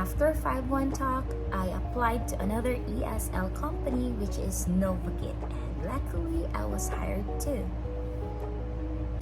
After 5-1 talk, I applied to another ESL company, which is Novakid, and luckily I was hired too.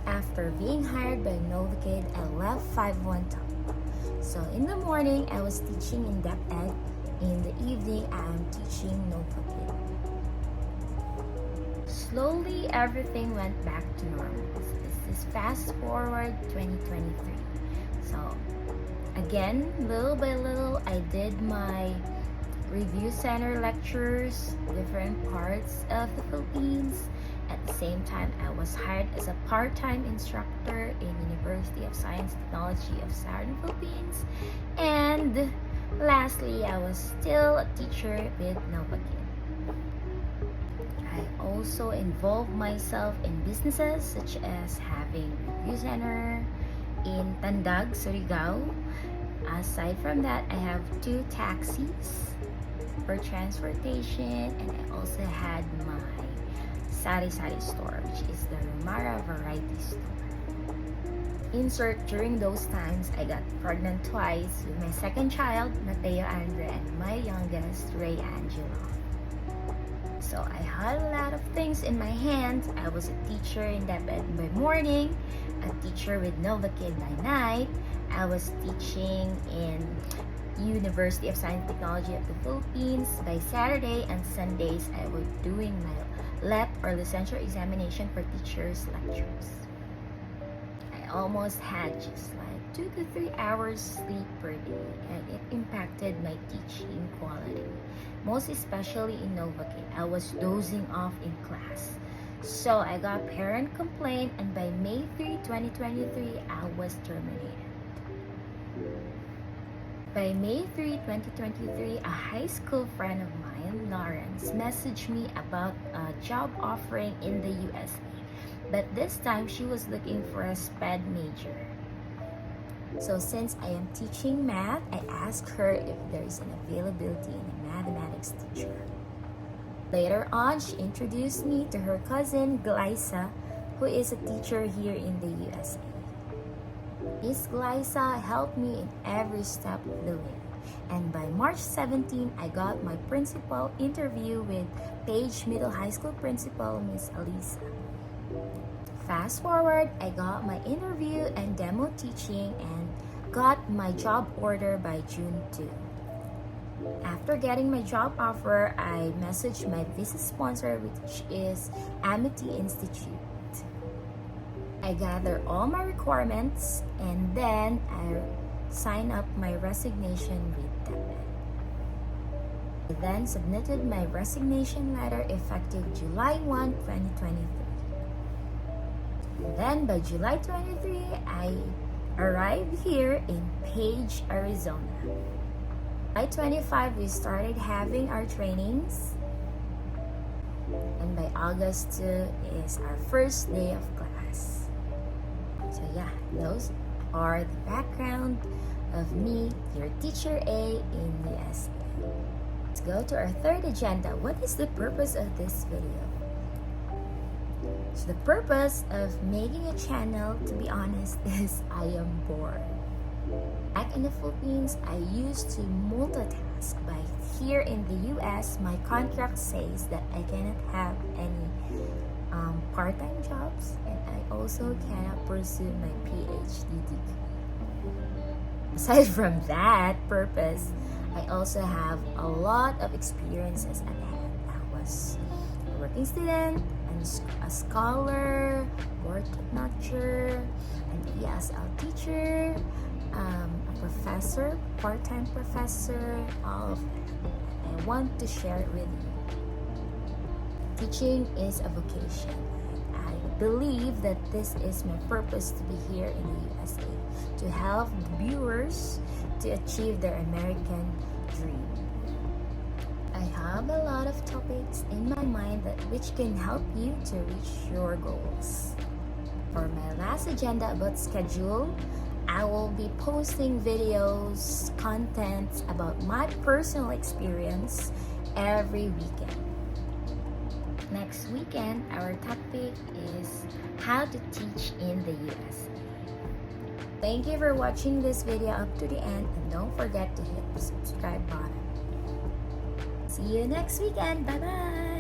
After being hired by Novakid, I left 5-1 talk. So in the morning, I was teaching in DepEd. In the evening, I am teaching Novakid. Slowly, everything went back to normal. This is fast forward 2023. So again, little by little, I did my review center lectures, different parts of the Philippines. At the same time, I was hired as a part-time instructor in University of Science and Technology of Southern Philippines. And lastly, I was still a teacher with Novakid. I also involved myself in businesses such as having review center in Tandag, Surigao. Aside from that, I have 2 taxis for transportation, and I also had my sari-sari store, which is the Rumara Variety Store. Insert during those times, I got pregnant twice with my second child, Mateo Andre, and my youngest, Ray Angelo. So I had a lot of things in my hands. I was a teacher in DepEd by morning, a teacher with Novakid by night. I was teaching in University of Science and Technology of the Philippines. By Saturday and Sundays, I was doing my LEP or licensure examination for teachers' lectures. I almost had just like 2 to 3 hours sleep per day, and it impacted my teaching quality. Most especially in Novakid, I was dozing off in class. So I got parent complaint, and by May 3, 2023, I was terminated. By May 3, 2023, a high school friend of mine, Lawrence, messaged me about a job offering in the USA. But this time, she was looking for a SPED major. So since I am teaching math, I asked her if there is an availability in a mathematics teacher. Later on, she introduced me to her cousin, Glyza, who is a teacher here in the USA. Miss Glyza helped me in every step of the way. And by March 17, I got my principal interview with Page Middle High School principal, Miss Alisa. Fast forward, I got my interview and demo teaching and got my job order by June 2. After getting my job offer, I messaged my visa sponsor, which is Amity Institute. I gathered all my requirements, and then I signed up my resignation with DepEd. I then submitted my resignation letter effective July 1, 2023. Then by July 23, I arrived here in Page, Arizona. By 25, we started having our trainings. And by August 2 is our first day of class. So yeah, those are the background of me, your teacher A in USA. Let's go to our third agenda. What is the purpose of this video? So the purpose of making a channel, to be honest, is I am bored. Back in the Philippines, I used to multitask, but here in the US, my contract says that I cannot have any part-time jobs, and I also cannot pursue my PhD degree. Aside from that purpose, I also have a lot of experiences at hand. I was a working student, a scholar, board manager, an ESL teacher, a professor, part-time professor, all of that. I want to share it with you. Teaching is a vocation. I believe that this is my purpose to be here in the USA, to help the viewers to achieve their American dream. I have a lot of topics in my mind which can help you to reach your goals. For my last agenda about schedule, I will be posting videos, contents about my personal experience every weekend. Next weekend, our topic is how to teach in the USA. Thank you for watching this video up to the end, and don't forget to hit the subscribe button. See you next weekend. Bye bye.